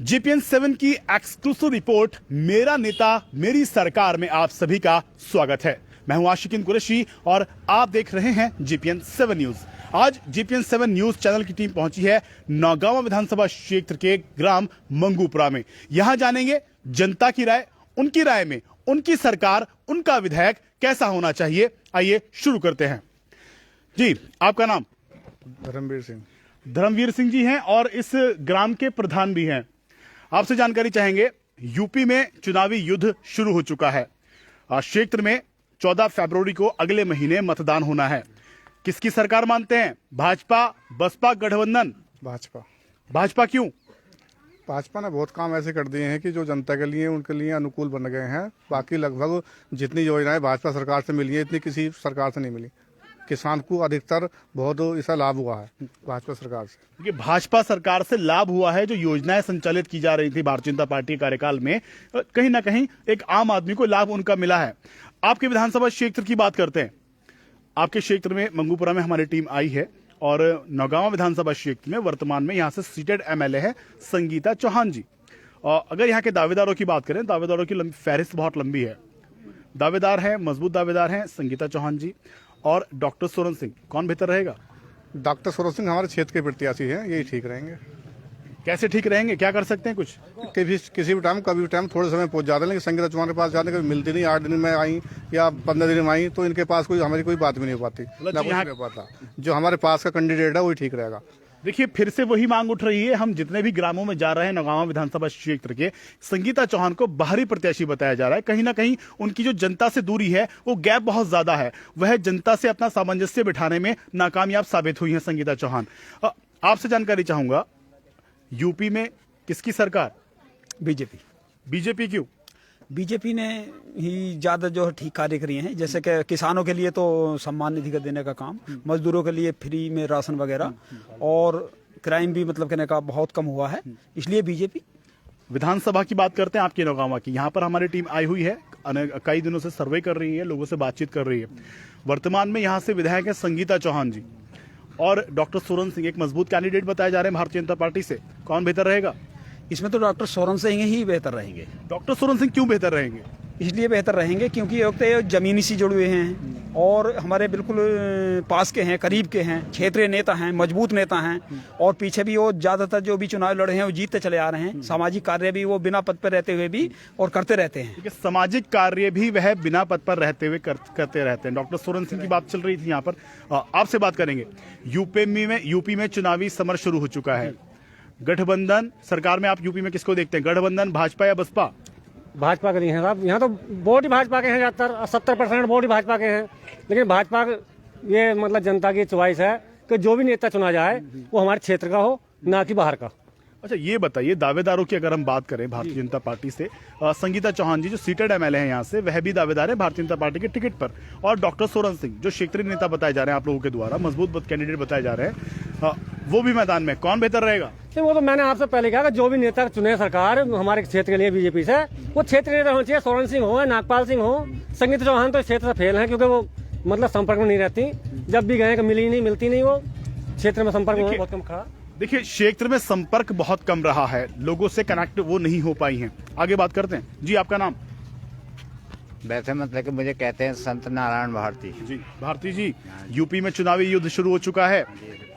GPN 7 की exclusive report मेरा नेता मेरी सरकार में आप सभी का स्वागत है। मैं हूं आशिकीन कुरैशी और आप देख रहे हैं जीपीएन 7 न्यूज। आज जीपीएन 7 न्यूज चैनल की टीम पहुंची है नौगांवा विधानसभा क्षेत्र के ग्राम मंगूपुरा में। यहां जानेंगे जनता की राय, उनकी राय में उनकी सरकार, उनका विधायक कैसा होना चाहिए। आइए शुरू करते हैं। जी, आपका नाम? धर्मवीर सिंह। धर्मवीर सिंह जी हैं और इस ग्राम के प्रधान भी हैं। आपसे जानकारी चाहेंगे, यूपी में चुनावी युद्ध शुरू हो चुका है। क्षेत्र में 14 फरवरी को अगले महीने मतदान होना है। किसकी सरकार मानते हैं? भाजपा, बसपा, गठबंधन? भाजपा। भाजपा क्यों? भाजपा ने बहुत काम ऐसे कर दिए हैं कि जो जनता के लिए उनके लिए अनुकूल बन गए हैं। बाकी लगभग जितनी योजनाएं भाजपा सरकार से मिली है इतनी किसी सरकार से नहीं मिली। किसान को अधिकतर बहुत इसका लाभ हुआ है भाजपा सरकार से। देखिए, भाजपा सरकार से लाभ हुआ है। जो योजनाएं संचालित की जा रही थी भारतीय जनता पार्टी के कार्यकाल में, कहीं ना कहीं एक आम आदमी को लाभ उनका मिला है। आपके विधानसभा क्षेत्र की बात करते हैं। आपके क्षेत्र में मंगूपुरा में हमारी टीम आई है और नौगांवा विधानसभा क्षेत्र में वर्तमान में यहां से सीटेड एमएलए है संगीता चौहान जी। और अगर यहाँ के दावेदारों की बात करें, दावेदारों की फहरिस्त बहुत लंबी है। दावेदार हैं, मजबूत दावेदार हैं संगीता चौहान जी और डॉक्टर सोरन सिंह। कौन बेहतर रहेगा? डॉक्टर सोरन सिंह हमारे क्षेत्र के प्रत्याशी हैं, यही ठीक रहेंगे। कैसे ठीक रहेंगे? क्या कर सकते हैं कुछ? किसी भी टाइम, कभी भी टाइम थोड़े समय पहुंच जाते हैं, लेकिन संगीता चौहान के पास जाने कभी मिलती नहीं। 8 दिन में आई या 15 दिन में आई तो इनके पास हमारी कोई बात भी नहीं हो पाती, ना कुछ नहीं हो पाता। जो हमारे पास का कैंडिडेट है वही ठीक रहेगा। देखिए, फिर से वही मांग उठ रही है। हम जितने भी ग्रामों में जा रहे हैं नौगांवा विधानसभा क्षेत्र के, संगीता चौहान को बाहरी प्रत्याशी बताया जा रहा है। कहीं ना कहीं उनकी जो जनता से दूरी है, वो गैप बहुत ज्यादा है। वह जनता से अपना सामंजस्य बिठाने में नाकामयाब साबित हुई है संगीता चौहान। आपसे जानकारी चाहूंगा, यूपी में किसकी सरकार? बीजेपी। बीजेपी क्यों? बीजेपी ने ही ज़्यादा जो है ठीक कार्य किए हैं। जैसे कि किसानों के लिए तो सम्मान निधि का देने का काम, मजदूरों के लिए फ्री में राशन वगैरह, और क्राइम भी मतलब कहने का बहुत कम हुआ है, इसलिए बीजेपी। विधानसभा की बात करते हैं आपके नौगांवा की। यहाँ पर हमारी टीम आई हुई है, कई दिनों से सर्वे कर रही है, लोगों से बातचीत कर रही है। वर्तमान में यहाँ से विधायक है संगीता चौहान जी और डॉक्टर सोरन सिंह। एक मजबूत कैंडिडेट बताए जा रहे हैं भारतीय जनता पार्टी से। कौन बेहतर रहेगा? इसमें तो डॉक्टर सोरन सिंह ही बेहतर रहेंगे। डॉक्टर सोरन सिंह क्यों बेहतर रहेंगे? इसलिए बेहतर रहेंगे क्योंकि एक तो जमीनी से जुड़े हुए हैं और हमारे बिल्कुल पास के हैं, करीब के हैं, क्षेत्रीय नेता हैं, मजबूत नेता हैं। और पीछे भी वो ज़्यादातर जो भी चुनाव लड़े हैं वो जीतते चले आ रहे हैं। सामाजिक कार्य भी वो बिना पद पर रहते हुए भी और करते रहते हैं। क्योंकि सामाजिक कार्य भी वह बिना पद पर रहते हुए करते रहते हैं। डॉक्टर सोरन सिंह की बात चल रही थी यहाँ पर। आपसे बात करेंगे। यूपी में चुनावी समर शुरू हो चुका है। गठबंधन सरकार में आप यूपी में किसको देखते हैं? गठबंधन, भाजपा या बसपा? भाजपा के नहीं है साहब। यहाँ तो वोट ही भाजपा के हैं, 70% वोट ही भाजपा के हैं। लेकिन भाजपा ये मतलब जनता की चॉइस है कि जो भी नेता चुना जाए वो हमारे क्षेत्र का हो, ना कि बाहर का। अच्छा, ये बताइए, दावेदारों की अगर हम बात करें भारतीय जनता पार्टी से, संगीता चौहान जी जो सीटेड एमएलए हैं यहाँ से, वह भी दावेदार है भारतीय जनता पार्टी के टिकट पर। और डॉक्टर सोरन सिंह जो क्षेत्रीय नेता बताए जा रहे हैं आप लोगों के द्वारा, मजबूत कैंडिडेट बताए जा रहे हैं, वो भी मैदान में। कौन बेहतर रहेगा? वो तो मैंने आपसे पहले कहा कि जो भी नेता चुने सरकार हमारे क्षेत्र के लिए बीजेपी से, वो क्षेत्रीय नेता होना चाहिए। सोरन सिंह हो, नागपाल सिंह हो, संगीता चौहान तो क्षेत्र से फेल है क्योंकि वो मतलब संपर्क में नहीं रहती। जब भी गए मिलती नहीं, वो क्षेत्र में संपर्क में बहुत कम खड़ा। देखिए, क्षेत्र में संपर्क बहुत कम रहा है, लोगों से कनेक्ट वो नहीं हो पाई हैं। आगे बात करते हैं। जी, आपका नाम? वैसे मतलब कि मुझे कहते हैं संत नारायण भारती जी। भारती जी, यूपी में चुनावी युद्ध शुरू हो चुका है।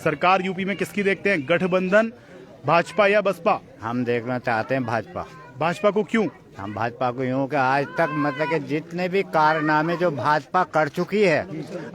सरकार यूपी में किसकी देखते हैं? गठबंधन, भाजपा या बसपा? हम देखना चाहते हैं भाजपा। भाजपा को क्यों? हम भाजपा को यूँ कि आज तक मतलब कि जितने भी कारनामे जो भाजपा कर चुकी है,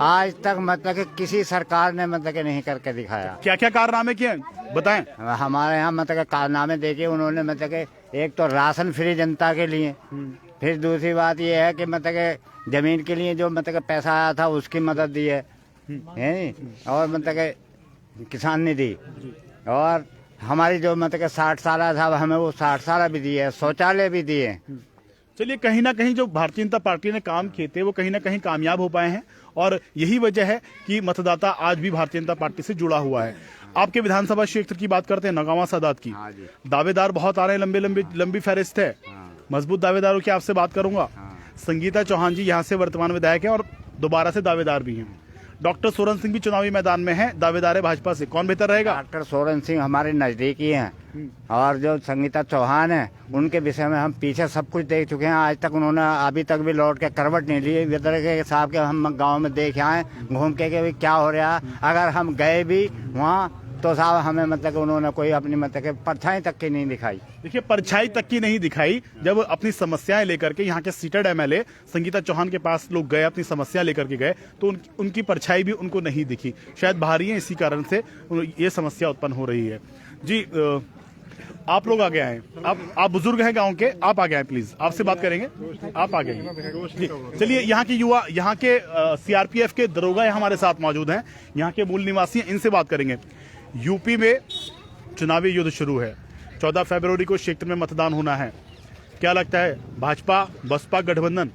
आज तक मतलब कि किसी सरकार ने मतलब कि नहीं करके दिखाया। क्या क्या कारनामे किए बताएं? हमारे यहाँ मतलब कि कारनामे देखे उन्होंने, मतलब कि एक तो राशन फ्री जनता के लिए, फिर दूसरी बात ये है कि मतलब कि जमीन के लिए जो मतलब कि पैसा आया था उसकी मदद दी है और मतलब कि किसान निधि, और हमारी जो मतलब कि 60 साल था हमें वो 60 साल भी दिए, शौचालय भी दिए। चलिए, कहीं ना कहीं जो भारतीय जनता पार्टी ने काम किए थे वो कहीं ना कहीं कामयाब हो पाए हैं और यही वजह है कि मतदाता आज भी भारतीय जनता पार्टी से जुड़ा हुआ है। आपके विधानसभा क्षेत्र की बात करते हैं, नौगांवा सादात की। दावेदार बहुत आ रहे हैं, लंबी फहरिस्त है। मजबूत दावेदारों की आपसे बात करूंगा। संगीता चौहान जी यहाँ से वर्तमान विधायक है और दोबारा से दावेदार भी हैं। डॉक्टर सोरेन सिंह भी चुनावी मैदान में हैं, दावेदार है भाजपा से, कौन बेहतर रहेगा? डॉक्टर सोरेन सिंह हमारे नजदीकी हैं और जो संगीता चौहान है उनके विषय में हम पीछे सब कुछ देख चुके हैं। आज तक उन्होंने अभी तक भी लौट के करवट नहीं ली। विदर्भ के साहब के हम गांव में देख आए घूम के भी क्या हो रहा। अगर हम गए भी वहाँ तो साहब हमें मतलब उन्होंने कोई अपनी मतलब परछाई तक की नहीं दिखाई। देखिए परछाई तक की नहीं दिखाई। जब अपनी समस्याएं लेकर के यहाँ के सीटेड एमएलए संगीता चौहान के पास लोग गए, अपनी समस्या लेकर के गए, तो उनकी परछाई भी उनको नहीं दिखी। शायद बाहरी है, इसी कारण से ये समस्या उत्पन्न हो रही है। जी आप लोग आगे आए, आप बुजुर्ग हैं गांव के, आप आगे आए प्लीज, आपसे बात करेंगे, आप आगे जी। चलिए यहाँ के युवा, यहाँ के सीआरपीएफ के दरोगा हमारे साथ मौजूद हैं, यहाँ के मूल निवासी हैं, इनसे बात करेंगे। यूपी में चुनावी युद्ध शुरू है, 14 फरवरी को क्षेत्र में मतदान होना है। क्या लगता है भाजपा बसपा गठबंधन?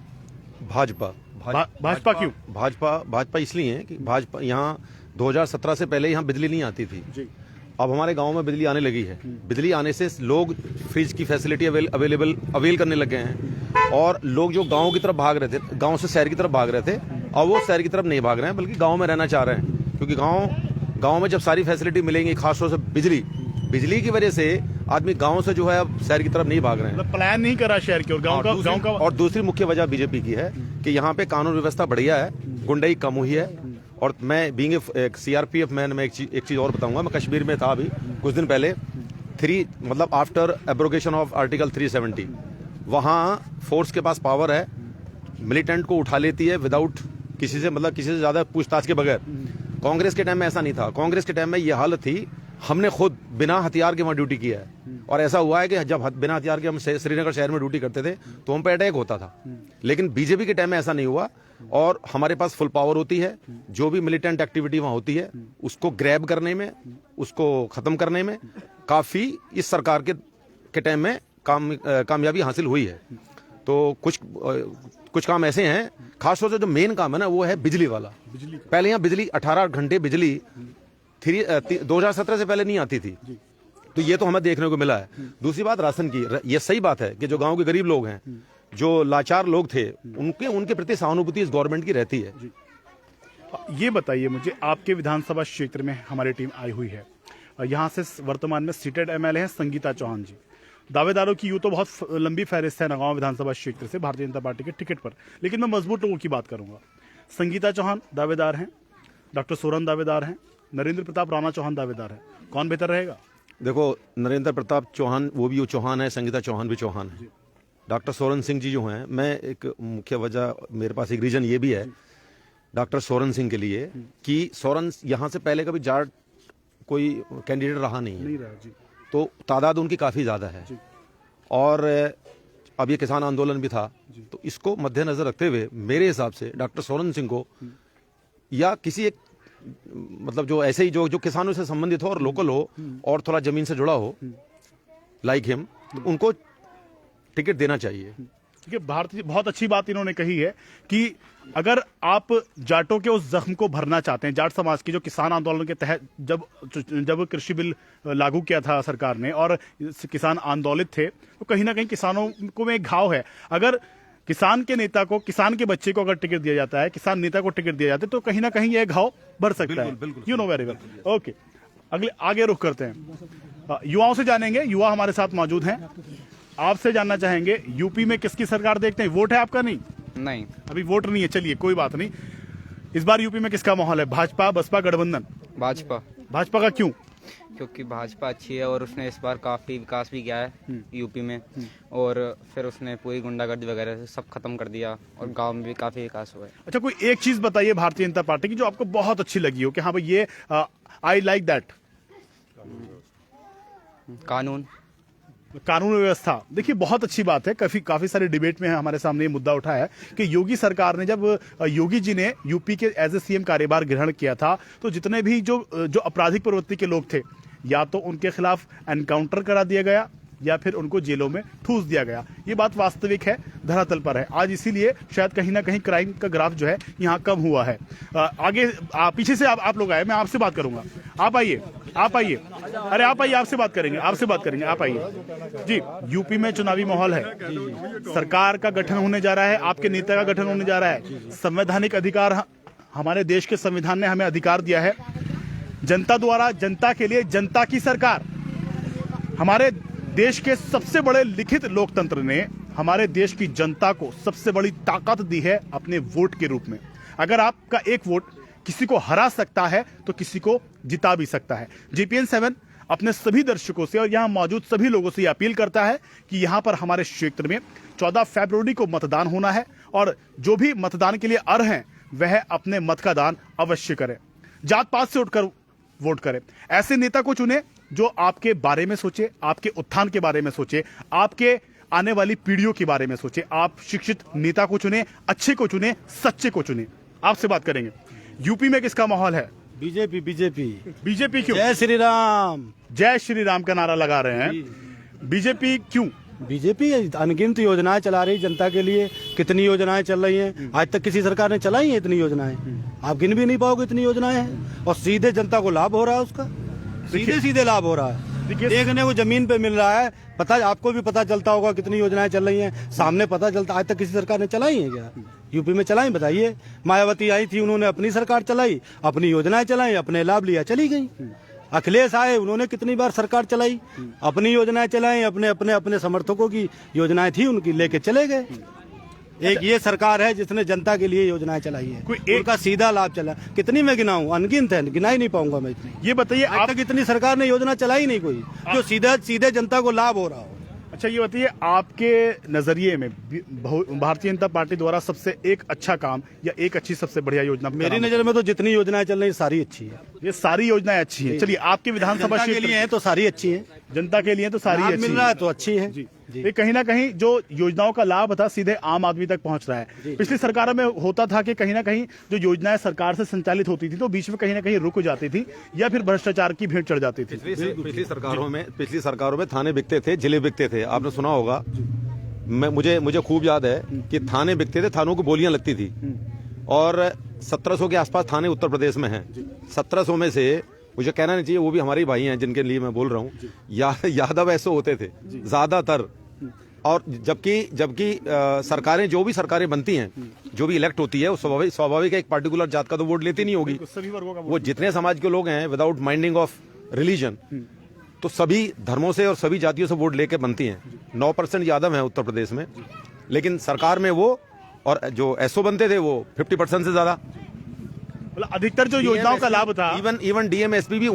भाजपा क्यों? भाजपा इसलिए है कि भाजपा यहाँ 2017 से पहले यहाँ बिजली नहीं आती थी जी। अब हमारे गांव में बिजली आने लगी है। बिजली आने से लोग फ्रिज की फैसिलिटी अवेल करने लग गए हैं और लोग जो गांव की तरफ भाग रहे थे, गांव से शहर की तरफ भाग रहे थे, अब वो शहर की तरफ नहीं भाग रहे हैं बल्कि गांव में रहना चाह रहे हैं। क्योंकि गांव में जब सारी फैसिलिटी मिलेंगी, खासतौर से बिजली की वजह से आदमी गांव से जो है अब शहर की तरफ नहीं भाग रहे हैं। मतलब प्लान नहीं करा शहर की और गांव का। और दूसरी मुख्य वजह बीजेपी की है कि यहाँ पे कानून व्यवस्था बढ़िया है, गुंडाई कम हुई है। और मैं बीइंग एक सीआरपीएफ मैन, मैं एक चीज और बताऊंगा। मैं कश्मीर में था अभी कुछ दिन पहले, मतलब आफ्टर एब्रोगेशन ऑफ आर्टिकल 370, वहाँ फोर्स के पास पावर है, मिलिटेंट को उठा लेती है विदाउट किसी से ज्यादा पूछताछ के बगैर। कांग्रेस के टाइम में ऐसा नहीं था। कांग्रेस के टाइम में ये हालत थी, हमने खुद बिना हथियार के वहां ड्यूटी किया है और ऐसा हुआ है कि जब बिना हथियार के हम श्रीनगर शहर में ड्यूटी करते थे तो हम पे अटैक होता था। लेकिन बीजेपी के टाइम में ऐसा नहीं हुआ और हमारे पास फुल पावर होती है। जो भी मिलिटेंट एक्टिविटी वहां होती है उसको ग्रैब करने में, उसको खत्म करने में काफी इस सरकार के टाइम में कामयाबी हासिल हुई है। तो कुछ काम ऐसे हैं, खासतौर से जो मेन काम है ना वो है बिजली वाला। पहले यहाँ बिजली 18 घंटे बिजली 2017 से पहले नहीं आती थी, तो ये तो हमें देखने को मिला है। दूसरी बात राशन की, ये सही बात है कि जो गांव के गरीब लोग हैं, जो लाचार लोग थे, उनके प्रति सहानुभूति इस गवर्नमेंट की रहती है। ये बताइए मुझे, आपके विधानसभा क्षेत्र में हमारी टीम आई हुई है, यहाँ से वर्तमान में सीटेड एमएलए हैं संगीता चौहान जी। दावेदारों की यूं तो बहुत लंबी फहरिस्त है नगांव विधानसभा क्षेत्र से भारतीय जनता पार्टी के टिकट पर, लेकिन मैं मजबूत लोगों की बात करूंगा। संगीता चौहान दावेदार हैं, डॉक्टर सोरेन दावेदार हैं, नरेंद्र प्रताप राणा चौहान दावेदार है, कौन बेहतर रहेगा? देखो, नरेंद्र प्रताप चौहान वो भी चौहान है, संगीता चौहान भी चौहान है। डॉक्टर सोरेन सिंह जी जो हैं, मैं एक मुख्य वजह, मेरे पास एक रीजन ये भी है डॉक्टर सोरेन सिंह के लिए कि सोरेन यहाँ से पहले कभी जाट कोई कैंडिडेट रहा नहीं है, तो तादाद उनकी काफ़ी ज़्यादा है। और अब ये किसान आंदोलन भी था, तो इसको मद्देनजर रखते हुए मेरे हिसाब से डॉक्टर सोरेन सिंह को या किसी एक मतलब जो ऐसे ही जो किसानों से संबंधित हो और लोकल हो और थोड़ा जमीन से जुड़ा हो, लाइक हिम, तो उनको टिकट देना चाहिए। देखिए, भारतीय बहुत अच्छी बात इन्होंने कही है कि अगर आप जाटों के उस जख्म को भरना चाहते हैं, जाट समाज की जो किसान आंदोलन के तहत जब कृषि बिल लागू किया था सरकार ने और किसान आंदोलित थे, तो कहीं ना कहीं किसानों को में एक घाव है। अगर किसान के नेता को, किसान के बच्चे को अगर टिकट दिया जाता है, किसान नेता को टिकट दिया जाता है, तो कहीं ना कहीं यह घाव भर सकता है। You know very well. Okay, आगे रुख करते हैं, युवाओं से जानेंगे। युवा हमारे साथ मौजूद हैं, आपसे जानना चाहेंगे यूपी में किसकी सरकार देखते हैं? वोट है आपका? नहीं, अभी वोट नहीं है। चलिए कोई बात नहीं। इस बार यूपी में किसका माहौल है? भाजपा बसपा गठबंधन? भाजपा का क्यों? क्योंकि भाजपा अच्छी है और उसने इस बार काफी विकास भी किया है यूपी में, और फिर उसने पूरी गुंडागर्दी वगैरह सब खत्म कर दिया और गांव में भी काफी विकास हुआ है। अच्छा, कोई एक चीज बताइए भारतीय जनता पार्टी की जो आपको बहुत अच्छी लगी हो कि हाँ भाई ये आई लाइक दैट। कानून व्यवस्था, देखिए बहुत अच्छी बात है। काफी सारे डिबेट में हमारे सामने ये मुद्दा उठा है कि योगी सरकार ने, जब योगी जी ने यूपी के एज ए सीएम कार्यभार ग्रहण किया था, तो जितने भी जो आपराधिक प्रवृत्ति के लोग थे, या तो उनके खिलाफ एनकाउंटर करा दिया गया या फिर उनको जेलों में ठूस दिया गया। ये बात वास्तविक है, धरातल पर है आज। इसीलिए शायद कहीं ना कहीं क्राइम का ग्राफ जो है यहाँ कम हुआ है। आगे पीछे से आप लोग आए, मैं आपसे बात करूंगा। आप आइए। अरे आप आइए, आपसे बात करेंगे। आप आइए जी। यूपी में चुनावी माहौल है, सरकार का गठन होने जा रहा है, आपके नेता का गठन होने जा रहा है, संवैधानिक अधिकार हमारे देश के संविधान ने हमें अधिकार दिया है, जनता द्वारा जनता के लिए जनता की सरकार। हमारे देश के सबसे बड़े लिखित लोकतंत्र ने हमारे देश की जनता को सबसे बड़ी ताकत दी है अपने वोट के रूप में। अगर आपका एक वोट किसी को हरा सकता है तो किसी को जिता भी सकता है। जीपीएन 7 अपने सभी दर्शकों से और यहां मौजूद सभी लोगों से अपील करता है कि यहां पर हमारे क्षेत्र में 14 फरवरी को मतदान होना है और जो भी मतदान के लिए अर्ह हैं वह अपने मत का दान अवश्य करें। जात पात से उठकर वोट करें। ऐसे नेता को चुने जो आपके बारे में सोचे, आपके उत्थान के बारे में सोचे, आपके आने वाली पीढ़ियों के बारे में सोचे। आप शिक्षित नेता को चुने, अच्छे को चुने, सच्चे को चुने। आपसे बात करेंगे, यूपी में किसका माहौल है? बीजेपी। बीजेपी बीजेपी क्यों? जय श्री राम। जय श्री राम का नारा लगा रहे हैं। बीजेपी क्यों? बीजेपी अनगिनत योजनाएं चला रही जनता के लिए। कितनी योजनाएं चल रही हैं, आज तक किसी सरकार ने चलाई है इतनी योजनाएं? आप गिन भी नहीं पाओगे इतनी योजनाएं हैं और सीधे जनता को लाभ हो रहा है उसका, सीधे सीधे लाभ हो रहा है। देखने को जमीन पे मिल रहा है। पता, आपको भी पता चलता होगा कितनी योजनाएं चल रही हैं, सामने पता चलता। आज तक किसी सरकार ने चलाई है क्या? यूपी में चलाई, बताइए। मायावती आई थी, उन्होंने अपनी सरकार चलाई, अपनी योजनाएं चलाई, अपने लाभ लिया, चली गई। अखिलेश आए, उन्होंने कितनी बार सरकार चलाई, अपनी योजनाएं चलाई, अपने अपने अपने समर्थकों की योजनाएं थी उनकी, लेके चले गए। एक ये सरकार है जिसने जनता के लिए योजनाएं चलाई है, उनका सीधा लाभ चला। कितनी मैं गिनाऊं? अनगिनत है, गिना ही नहीं पाऊंगा मैं इतनी। ये बताइए, आज तक इतनी सरकार ने योजना चलाई नहीं कोई जो सीधा सीधे जनता को लाभ हो रहा हो। अच्छा ये बताइए, आपके नजरिए में भारतीय जनता पार्टी द्वारा सबसे एक अच्छा काम या एक अच्छी सबसे बढ़िया योजना? मेरी नजर में तो जितनी योजनाएं चल रही सारी अच्छी है। ये सारी योजनाएं अच्छी हैं। चलिए, आपके विधानसभा जनता के क्षेत्र लिए है तो सारी अच्छी है, जनता के लिए तो सारी लाभ अच्छी मिल रहा है तो अच्छी है। जी। ये कहीं ना कहीं जो योजनाओं का लाभ था सीधे आम आदमी तक पहुंच रहा है। पिछली सरकारों में होता था कि कहीं ना कहीं जो योजनाएं सरकार से संचालित होती थी तो बीच में कहीं ना कहीं रुक जाती थी या फिर भ्रष्टाचार की भेंट चढ़ जाती थी। पिछली सरकारों में थाने बिकते थे, जिले बिकते थे, आपने सुना होगा। मुझे खूब याद है कि थाने बिकते थे, थानों को बोलियां लगती थी और 1700 के आसपास थाने उत्तर प्रदेश में हैं। 1700 में से मुझे कहना नहीं चाहिए, वो भी हमारे भाई हैं जिनके लिए मैं बोल रहा हूँ, यादव ऐसे होते थे ज्यादातर। और जबकि सरकारें, जो भी सरकारें बनती हैं, जो भी इलेक्ट होती है, वो स्वाभाविक है, एक पार्टिकुलर जात का तो वोट लेती नहीं होगी। वो जितने समाज के लोग हैं, विदाउट माइंडिंग ऑफ रिलीजन, तो सभी धर्मों से और सभी जातियों से वोट लेके बनती हैं। 9% यादव हैं उत्तर प्रदेश में, लेकिन सरकार में वो और जो एसओ बनते थे वो 50% से ज्यादा। अधिकतर जो योजनाओं का लाभ था, इवन डीएमएसपी भी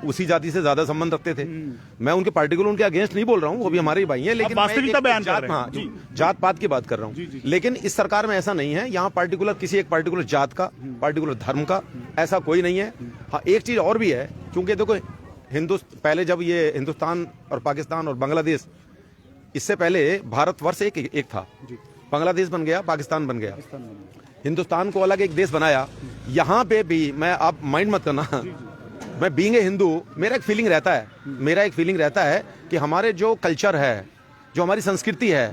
उसी जाति से ज्यादा संबंध रखते थे। मैं उनके पार्टिकुलर उनके अगेंस्ट नहीं बोल रहा हूँ, वो भी हमारे ही भाई हैं, लेकिन वास्तविकता बयान कर रहे हैं। जात पात की बात कर रहा हूँ। लेकिन इस सरकार में ऐसा नहीं है, यहाँ पार्टिकुलर किसी एक पार्टिकुलर जात का, पार्टिकुलर धर्म का ऐसा कोई नहीं है। हाँ, एक चीज और भी है, क्योंकि देखो पहले जब ये हिंदुस्तान और पाकिस्तान और बांग्लादेश, इससे पहले भारतवर्ष एक था, बांग्लादेश बन गया, पाकिस्तान बन गया, हिंदुस्तान को अलग एक देश बनाया। यहाँ पे भी मैं, आप माइंड मत करना, मैं बीइंग ए हिंदू, मेरा एक फीलिंग रहता है कि हमारे जो कल्चर है, जो हमारी संस्कृति है,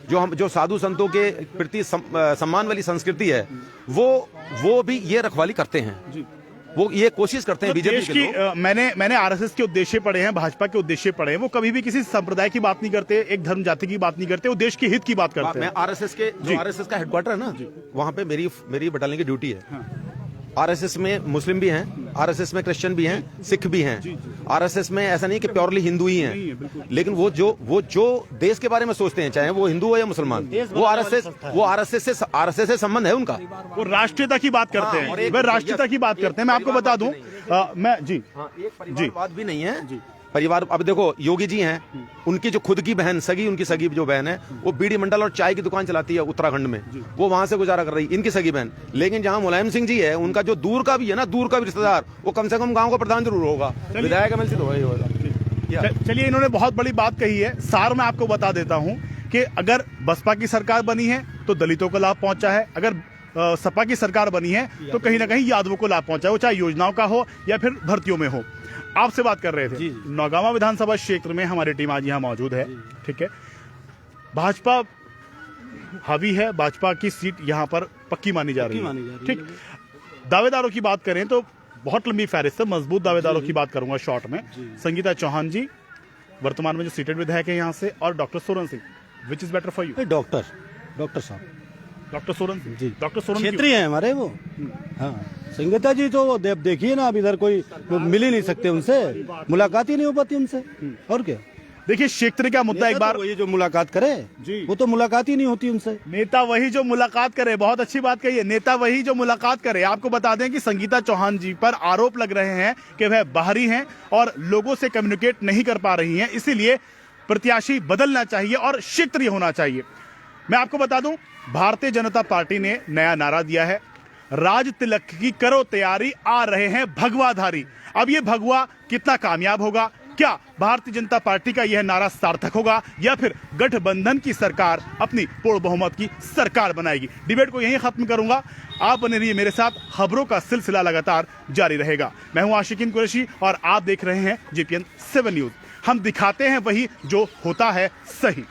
जो साधु संतों के प्रति सम्मान वाली संस्कृति है, वो भी ये रखवाली करते हैं। वो ये कोशिश करते हैं बीजेपी के लोग। मैंने आरएसएस के उद्देश्य पढ़े हैं, भाजपा के उद्देश्य पढ़े हैं, वो कभी भी किसी संप्रदाय की बात नहीं करते, एक धर्म जाति की बात नहीं करते, वो देश के हित की बात करते हैं। मैं आरएसएस का हेडक्वार्टर है ना, वहां पे मेरी बटालियन की ड्यूटी है। आरएसएस में मुस्लिम भी हैं, आरएसएस में क्रिश्चियन भी हैं, सिख भी हैं। आरएसएस में ऐसा नहीं कि प्योरली हिंदू ही हैं, लेकिन वो जो देश के बारे में सोचते हैं, चाहे वो हिंदू हो या मुसलमान, वो आरएसएस से संबंध है उनका। वो राष्ट्रीयता की बात करते हैं, वे राष्ट्रीयता की बात करते हैं। मैं आपको बता दूं, मैं जी परिवारवाद भी नहीं है। परिवार, अब देखो योगी जी हैं, उनकी जो खुद की बहन, उनकी सगी जो बहन है, वो बीड़ी मंडल और चाय की दुकान चलाती है उत्तराखंड में, वो वहां से गुजारा कर रही है, इनकी सगी बहन। लेकिन जहां मुलायम सिंह जी है, उनका जो दूर का भी है ना, दूर का भी रिश्तेदार, वो कम से कम गांव का प्रधान जरूर होगा, विधायक एमएलसी तो होगा। चलिए, इन्होंने बहुत बड़ी बात कही है। सार मैं आपको बता देता हूं कि अगर बसपा की सरकार बनी है तो दलितों को लाभ पहुंचा है, अगर सपा की सरकार बनी है तो कहीं ना कहीं यादवों को लाभ पहुंचा है, वो चाहे योजनाओं का हो या फिर भर्तियों में हो। आपसे बात कर रहे थे, नौगामा विधानसभा क्षेत्र में हमारी टीम आज यहाँ मौजूद है। ठीक है, भाजपा हावी है, भाजपा की सीट यहाँ पर पक्की मानी जा रही है। ठीक, दावेदारों की बात करें तो बहुत लंबी फहरिस्त है, मजबूत दावेदारों की बात करूंगा शॉर्ट में। संगीता चौहान जी वर्तमान में जो सीटेड विधायक है यहाँ से, और doctor Soren Singh, which is better for you? Doctor साहब डॉक्टर सोरेन सिंह जी। डॉक्टर सोरेन क्यों? क्षेत्रीय हैं हमारे वो। हाँ, संगीता जी तो देखिए ना, अब इधर कोई मिल ही नहीं सकते उनसे, मुलाकात ही नहीं हो पाती उनसे। और क्या, देखिए क्षेत्र का मुद्दा एक बार, ये जो मुलाकात करे जी। वो तो मुलाकात ही नहीं होती उनसे। नेता वही जो मुलाकात करे, बहुत अच्छी बात कही है, नेता वही जो मुलाकात करे। आपको बता दें कि संगीता चौहान जी पर आरोप लग रहे हैं कि वह बाहरी हैं और लोगों से कम्युनिकेट नहीं कर पा रही हैं, इसीलिए प्रत्याशी बदलना चाहिए और क्षेत्रीय होना चाहिए। मैं आपको बता दूं, भारतीय जनता पार्टी ने नया नारा दिया है, राज तिलक की करो तैयारी, आ रहे हैं भगवाधारी। अब ये भगवा कितना कामयाब होगा, क्या भारतीय जनता पार्टी का यह नारा सार्थक होगा या फिर गठबंधन की सरकार अपनी पूर्ण बहुमत की सरकार बनाएगी? डिबेट को यहीं खत्म करूंगा। आप बने रहिए मेरे साथ, खबरों का सिलसिला लगातार जारी रहेगा। मैं हूं आशिकीन कुरैशी और आप देख रहे हैं JPN 7 न्यूज। हम दिखाते हैं वही जो होता है सही।